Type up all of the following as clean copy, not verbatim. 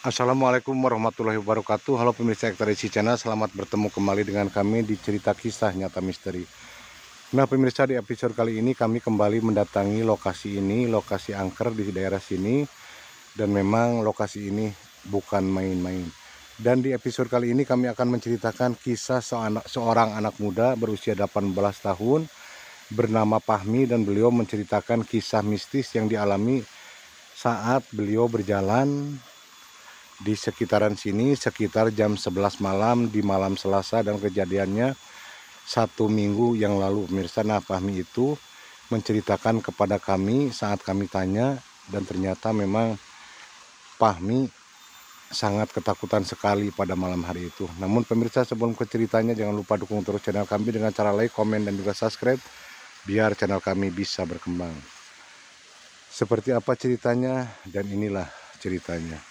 Assalamualaikum warahmatullahi wabarakatuh. Halo pemirsa Ektarisi Channel, selamat bertemu kembali dengan kami di cerita kisah nyata misteri. Nah pemirsa, di episode kali ini kami kembali mendatangi lokasi ini, lokasi angker di daerah sini. Dan memang lokasi ini bukan main-main. Dan di episode kali ini kami akan menceritakan kisah seorang anak muda berusia 18 tahun bernama Fahmi, dan beliau menceritakan kisah mistis yang dialami saat beliau berjalan di sekitaran sini sekitar jam 11 malam di malam Selasa, dan kejadiannya 1 minggu yang lalu pemirsa. Nah Fahmi itu menceritakan kepada kami saat kami tanya, dan ternyata memang Fahmi sangat ketakutan sekali pada malam hari itu. Namun pemirsa, sebelum ke ceritanya, jangan lupa dukung terus channel kami dengan cara like, komen, dan juga subscribe biar channel kami bisa berkembang. Seperti apa ceritanya, dan inilah ceritanya.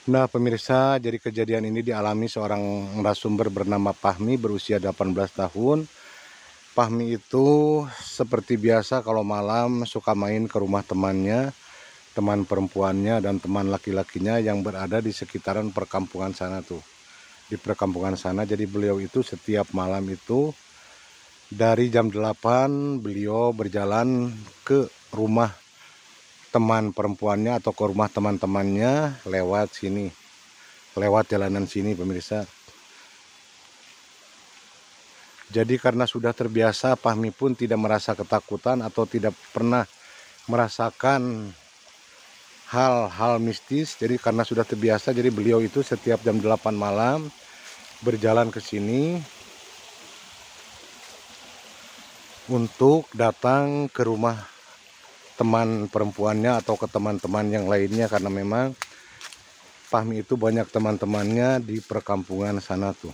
Nah pemirsa, jadi kejadian ini dialami seorang narasumber bernama Fahmi berusia 18 tahun. Fahmi itu seperti biasa kalau malam suka main ke rumah temannya, teman perempuannya dan teman laki-lakinya yang berada di sekitaran perkampungan sana tuh. Di perkampungan sana, jadi beliau itu setiap malam itu dari jam 8 beliau berjalan ke rumah teman perempuannya atau ke rumah teman-temannya lewat sini, lewat jalanan sini pemirsa. Jadi karena sudah terbiasa, Fahmi pun tidak merasa ketakutan atau tidak pernah merasakan hal-hal mistis. Jadi karena sudah terbiasa, jadi beliau itu setiap jam 8 malam berjalan ke sini untuk datang ke rumah teman perempuannya atau ke teman-teman yang lainnya, karena memang Fahmi itu banyak teman-temannya di perkampungan sana tuh.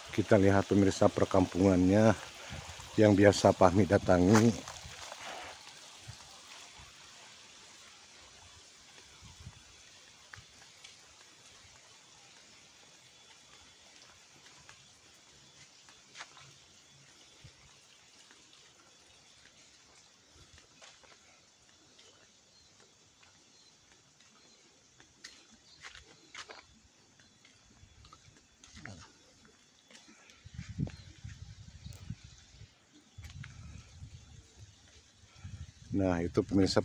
Kita lihat pemirsa perkampungannya yang biasa Fahmi datangi. Nah itu pemirsa,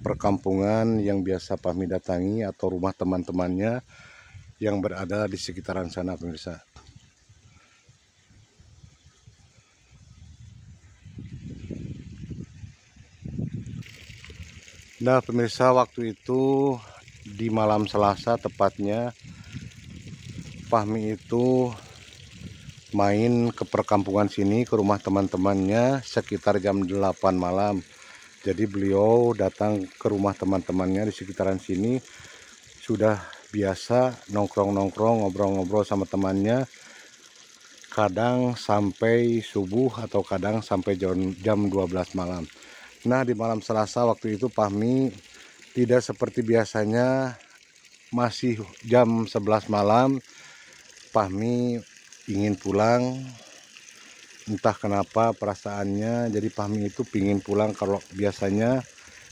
perkampungan yang biasa Fahmi datangi atau rumah teman-temannya yang berada di sekitaran sana pemirsa. Nah pemirsa, waktu itu di malam Selasa tepatnya, Fahmi itu main ke perkampungan sini ke rumah teman-temannya sekitar jam 8 malam. Jadi beliau datang ke rumah teman-temannya di sekitaran sini, sudah biasa nongkrong-nongkrong, ngobrol-ngobrol sama temannya, kadang sampai subuh atau kadang sampai jam 12 malam. Nah di malam Selasa waktu itu Fahmi tidak seperti biasanya, masih jam 11 malam Fahmi ingin pulang. Entah kenapa perasaannya, jadi Fahmi itu pingin pulang. Kalau biasanya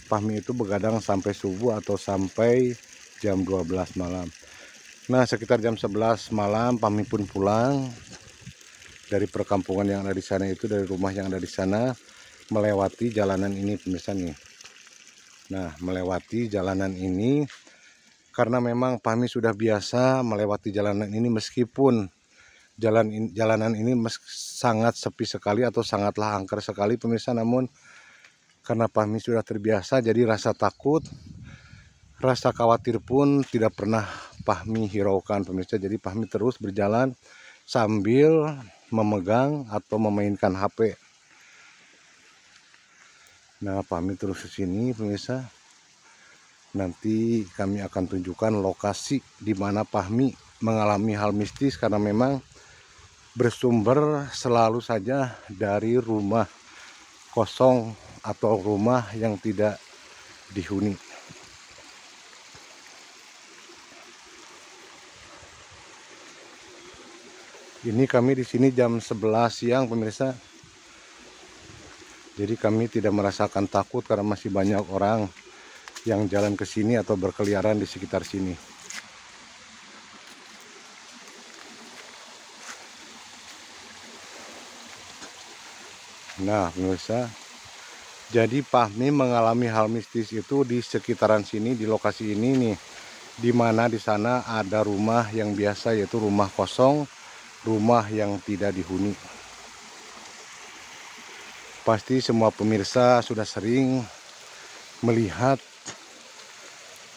Fahmi itu begadang sampai subuh atau sampai jam 12 malam. Nah sekitar jam 11 malam Fahmi pun pulang dari perkampungan yang ada di sana itu, dari rumah yang ada di sana, melewati jalanan ini pemirsa nih. Nah melewati jalanan ini karena memang Fahmi sudah biasa melewati jalanan ini, meskipun jalanan ini sangat sepi sekali atau sangatlah angker sekali pemirsa. Namun karena Fahmi sudah terbiasa, jadi rasa takut, rasa khawatir pun tidak pernah Fahmi hiraukan pemirsa. Jadi Fahmi terus berjalan sambil memegang atau memainkan HP. Nah Fahmi terus ke sini pemirsa. Nanti kami akan tunjukkan lokasi di mana Fahmi mengalami hal mistis, karena memang bersumber selalu saja dari rumah kosong atau rumah yang tidak dihuni. Ini kami di sini jam 11 siang pemirsa. Jadi kami tidak merasakan takut karena masih banyak orang yang jalan ke sini atau berkeliaran di sekitar sini. Nah pemirsa, jadi Fahmi mengalami hal mistis itu di sekitaran sini, di lokasi ini nih, di mana di sana ada rumah yang biasa, yaitu rumah kosong, rumah yang tidak dihuni. Pasti semua pemirsa sudah sering melihat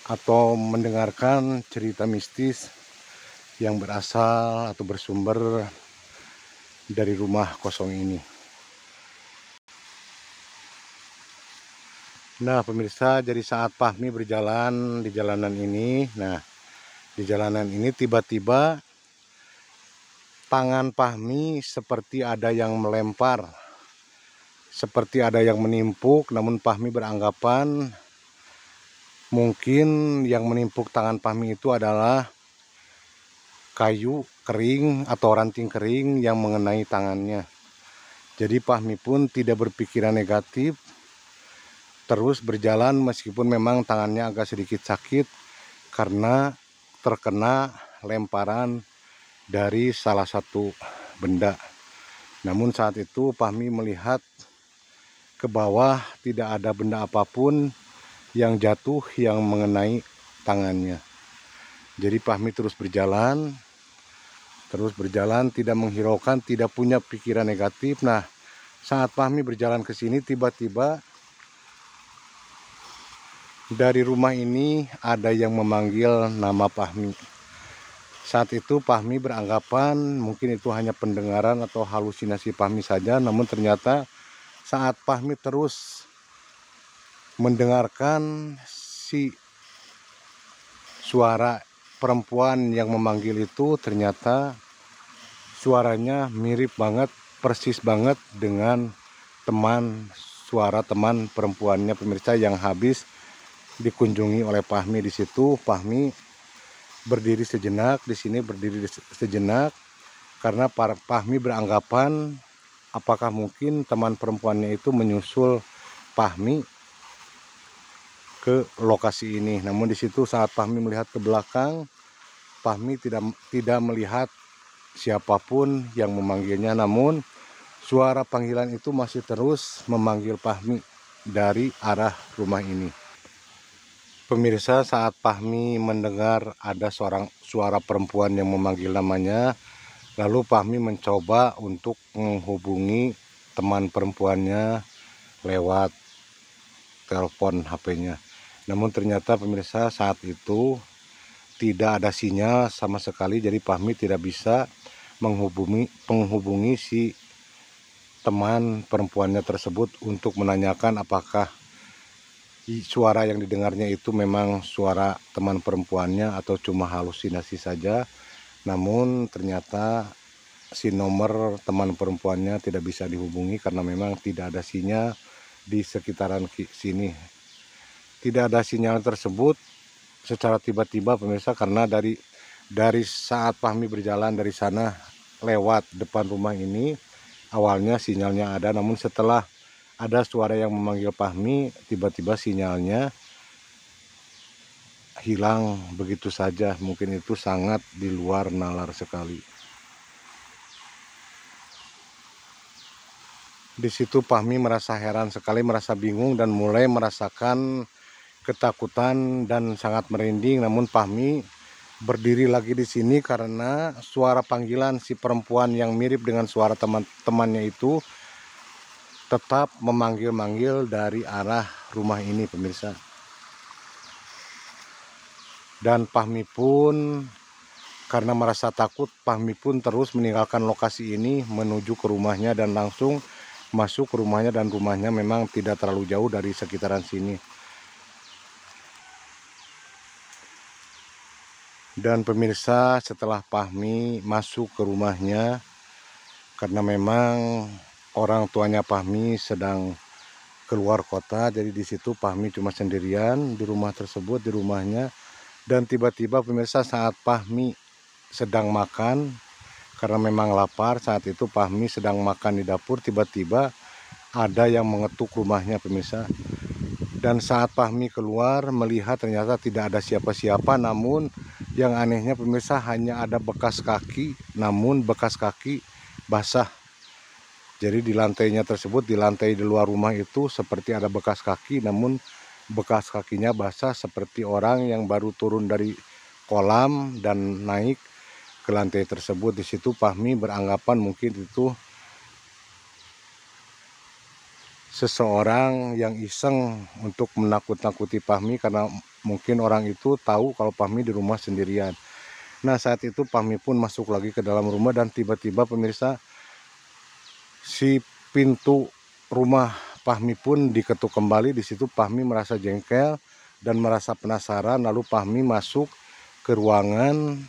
atau mendengarkan cerita mistis yang berasal atau bersumber dari rumah kosong ini. Nah pemirsa, jadi saat Fahmi berjalan di jalanan ini, di jalanan ini tiba-tiba tangan Fahmi seperti ada yang melempar, seperti ada yang menimpuk, namun Fahmi beranggapan mungkin yang menimpuk tangan Fahmi itu adalah kayu kering atau ranting kering yang mengenai tangannya. Jadi Fahmi pun tidak berpikiran negatif, terus berjalan meskipun memang tangannya agak sedikit sakit karena terkena lemparan dari salah satu benda. Namun saat itu Fahmi melihat ke bawah, tidak ada benda apapun yang jatuh yang mengenai tangannya. Jadi Fahmi terus berjalan, tidak menghiraukan, tidak punya pikiran negatif. Nah, saat Fahmi berjalan ke sini, tiba-tiba dari rumah ini ada yang memanggil nama Fahmi. Saat itu Fahmi beranggapan mungkin itu hanya pendengaran atau halusinasi Fahmi saja, namun ternyata saat Fahmi terus mendengarkan si suara perempuan yang memanggil itu, ternyata suaranya mirip banget, persis banget dengan suara teman perempuannya pemirsa yang habis dikunjungi oleh Fahmi. Di situ Fahmi berdiri sejenak, di sini berdiri sejenak karena Fahmi beranggapan apakah mungkin teman perempuannya itu menyusul Fahmi ke lokasi ini. Namun di situ saat Fahmi melihat ke belakang, Fahmi tidak melihat siapapun yang memanggilnya, namun suara panggilan itu masih terus memanggil Fahmi dari arah rumah ini. Pemirsa, saat Fahmi mendengar ada suara perempuan yang memanggil namanya, lalu Fahmi mencoba untuk menghubungi teman perempuannya lewat telepon HP-nya. Namun ternyata pemirsa, saat itu tidak ada sinyal sama sekali, jadi Fahmi tidak bisa menghubungi si teman perempuannya tersebut untuk menanyakan apakah suara yang didengarnya itu memang suara teman perempuannya atau cuma halusinasi saja. Namun ternyata si nomor teman perempuannya tidak bisa dihubungi karena memang tidak ada sinyal di sekitaran sini. Tidak ada sinyal tersebut secara tiba-tiba pemirsa, karena dari saat Fahmi berjalan dari sana lewat depan rumah ini, awalnya sinyalnya ada, namun setelah ada suara yang memanggil Fahmi, tiba-tiba sinyalnya hilang begitu saja. Mungkin itu sangat di luar nalar sekali. Di situ Fahmi merasa heran sekali, merasa bingung dan mulai merasakan ketakutan dan sangat merinding. Namun Fahmi berdiri lagi di sini karena suara panggilan si perempuan yang mirip dengan suara teman-temannya itu tetap memanggil-manggil dari arah rumah ini pemirsa. Dan Fahmi pun karena merasa takut, Fahmi pun terus meninggalkan lokasi ini menuju ke rumahnya dan langsung masuk ke rumahnya, dan rumahnya memang tidak terlalu jauh dari sekitaran sini. Dan pemirsa, setelah Fahmi masuk ke rumahnya, karena memang orang tuanya Fahmi sedang keluar kota, jadi di situ Fahmi cuma sendirian di rumah tersebut, di rumahnya. Dan tiba-tiba pemirsa, saat Fahmi sedang makan, karena memang lapar. Saat itu Fahmi sedang makan di dapur, tiba-tiba ada yang mengetuk rumahnya pemirsa. Dan saat Fahmi keluar melihat ternyata tidak ada siapa-siapa, namun yang anehnya pemirsa hanya ada bekas kaki, namun bekas kaki basah. Jadi di lantainya tersebut, di lantai di luar rumah itu seperti ada bekas kaki, namun bekas kakinya basah seperti orang yang baru turun dari kolam dan naik ke lantai tersebut. Di situ Fahmi beranggapan mungkin itu seseorang yang iseng untuk menakut-nakuti Fahmi, karena mungkin orang itu tahu kalau Fahmi di rumah sendirian. Nah, saat itu Fahmi pun masuk lagi ke dalam rumah dan tiba-tiba pemirsa, si pintu rumah Fahmi pun diketuk kembali. Di situ Fahmi merasa jengkel dan merasa penasaran, lalu Fahmi masuk ke ruangan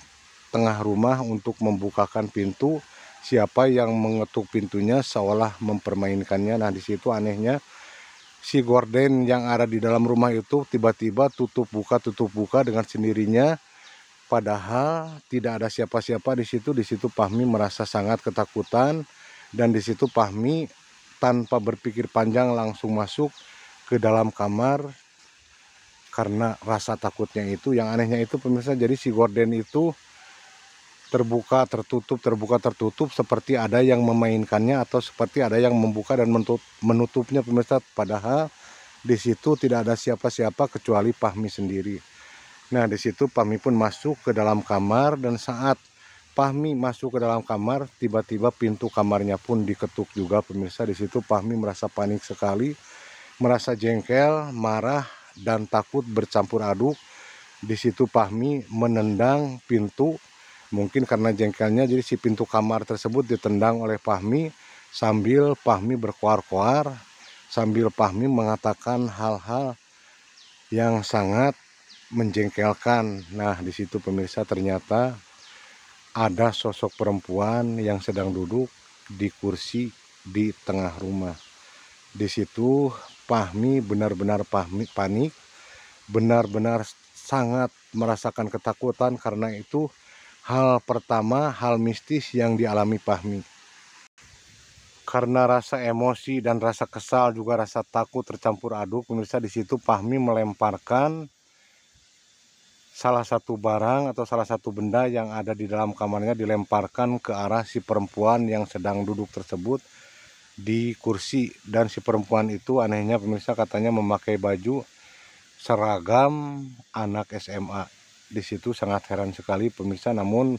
tengah rumah untuk membukakan pintu. Siapa yang mengetuk pintunya seolah mempermainkannya. Nah, di situ anehnya si gorden yang ada di dalam rumah itu tiba-tiba tutup buka dengan sendirinya, padahal tidak ada siapa-siapa di situ. Di situ Fahmi merasa sangat ketakutan dan di situ Fahmi tanpa berpikir panjang langsung masuk ke dalam kamar karena rasa takutnya itu. Yang anehnya itu pemirsa, jadi si gorden itu terbuka tertutup seperti ada yang memainkannya atau seperti ada yang membuka dan menutupnya pemirsa, padahal di situ tidak ada siapa-siapa kecuali Fahmi sendiri. Nah, di situ Fahmi pun masuk ke dalam kamar dan saat Fahmi masuk ke dalam kamar, tiba-tiba pintu kamarnya pun diketuk juga pemirsa. Di situ Fahmi merasa panik sekali, merasa jengkel, marah dan takut bercampur aduk. Di situ Fahmi menendang pintu. Mungkin karena jengkelnya, jadi si pintu kamar tersebut ditendang oleh Fahmi sambil Fahmi berkoar-koar, sambil Fahmi mengatakan hal-hal yang sangat menjengkelkan. Nah, di situ pemirsa ternyata ada sosok perempuan yang sedang duduk di kursi di tengah rumah. Di situ Fahmi benar-benar panik, benar-benar sangat merasakan ketakutan karena itu hal pertama, hal mistis yang dialami Fahmi. Karena rasa emosi dan rasa kesal juga rasa takut tercampur aduk, pemirsa, di situ Fahmi melemparkan salah satu barang atau salah satu benda yang ada di dalam kamarnya, dilemparkan ke arah si perempuan yang sedang duduk tersebut di kursi. Dan si perempuan itu anehnya pemirsa katanya memakai baju seragam anak SMA. Di situ sangat heran sekali pemirsa, namun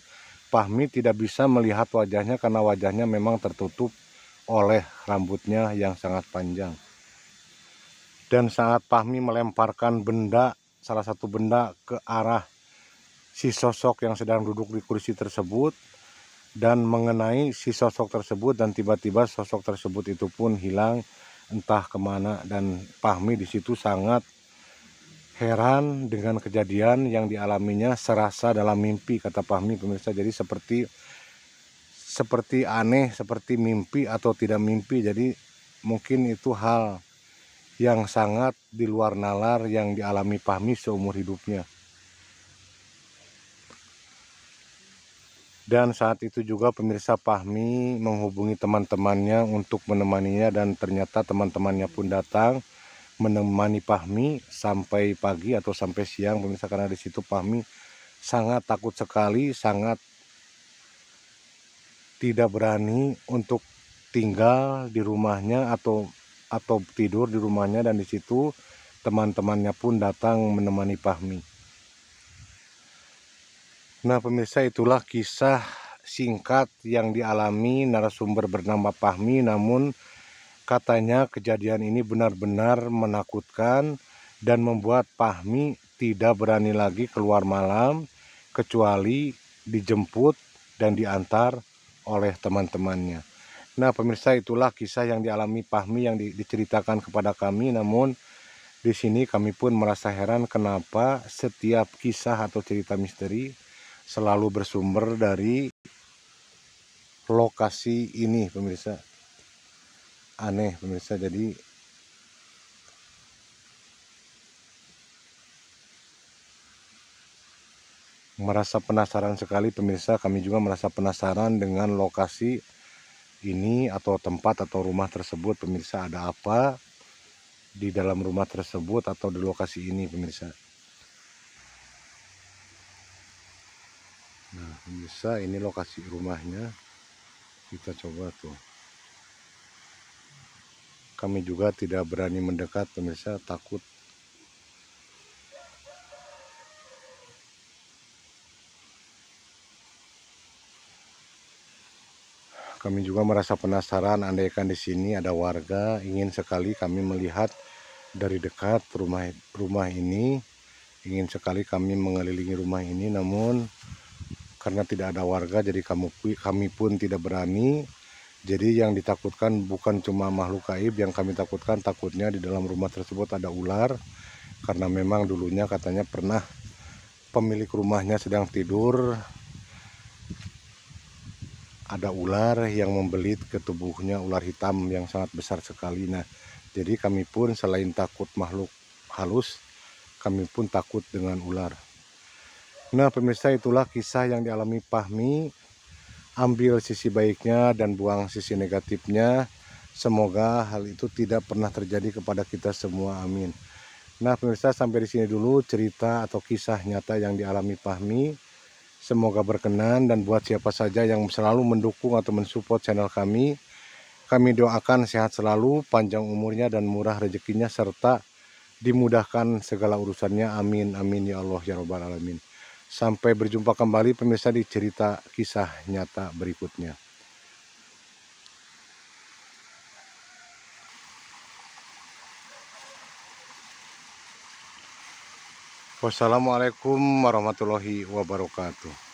Fahmi tidak bisa melihat wajahnya karena wajahnya memang tertutup oleh rambutnya yang sangat panjang. Dan saat Fahmi melemparkan benda, salah satu benda ke arah si sosok yang sedang duduk di kursi tersebut dan mengenai si sosok tersebut, dan tiba-tiba sosok tersebut itu pun hilang entah kemana. Dan Fahmi di situ sangat heran dengan kejadian yang dialaminya, serasa dalam mimpi kata Fahmi pemirsa. Jadi seperti aneh, seperti mimpi atau tidak mimpi. Jadi mungkin itu hal yang sangat di luar nalar yang dialami Fahmi seumur hidupnya. Dan saat itu juga pemirsa Fahmi menghubungi teman-temannya untuk menemaninya, dan ternyata teman-temannya pun datang menemani Fahmi sampai pagi atau sampai siang pemirsa, karena di situ Fahmi sangat takut sekali, sangat tidak berani untuk tinggal di rumahnya atau tidur di rumahnya. Dan di situ teman-temannya pun datang menemani Fahmi. Nah pemirsa, itulah kisah singkat yang dialami narasumber bernama Fahmi, namun katanya kejadian ini benar-benar menakutkan dan membuat Fahmi tidak berani lagi keluar malam kecuali dijemput dan diantar oleh teman-temannya. Nah pemirsa, itulah kisah yang dialami Fahmi yang diceritakan kepada kami. Namun di sini kami pun merasa heran kenapa setiap kisah atau cerita misteri selalu bersumber dari lokasi ini pemirsa. Aneh pemirsa. Jadi Merasa penasaran sekali pemirsa, kami juga merasa penasaran dengan lokasi ini atau tempat atau rumah tersebut pemirsa. Ada apa di dalam rumah tersebut atau di lokasi ini pemirsa. Nah pemirsa, ini lokasi rumahnya. Kita coba tuh. Kami juga tidak berani mendekat pemirsa, takut. Kami juga merasa penasaran, andaikan di sini ada warga, ingin sekali kami melihat dari dekat rumah ini. Ingin sekali kami mengelilingi rumah ini, namun karena tidak ada warga, jadi kami pun tidak berani. Jadi yang ditakutkan bukan cuma makhluk gaib, yang kami takutnya di dalam rumah tersebut ada ular. Karena memang dulunya katanya pernah pemilik rumahnya sedang tidur, ada ular yang membelit ke tubuhnya, ular hitam yang sangat besar sekali. Nah, jadi kami pun selain takut makhluk halus, kami pun takut dengan ular. Nah, pemirsa, itulah kisah yang dialami Fahmi. Ambil sisi baiknya dan buang sisi negatifnya. Semoga hal itu tidak pernah terjadi kepada kita semua. Amin. Nah, pemirsa, sampai di sini dulu cerita atau kisah nyata yang dialami Fahmi. Semoga berkenan, dan buat siapa saja yang selalu mendukung atau mensupport channel kami doakan sehat selalu, panjang umurnya dan murah rezekinya, serta dimudahkan segala urusannya. Amin, amin ya Allah ya Rabbal Alamin. Sampai berjumpa kembali pemirsa di cerita kisah nyata berikutnya. Wassalamualaikum warahmatullahi wabarakatuh.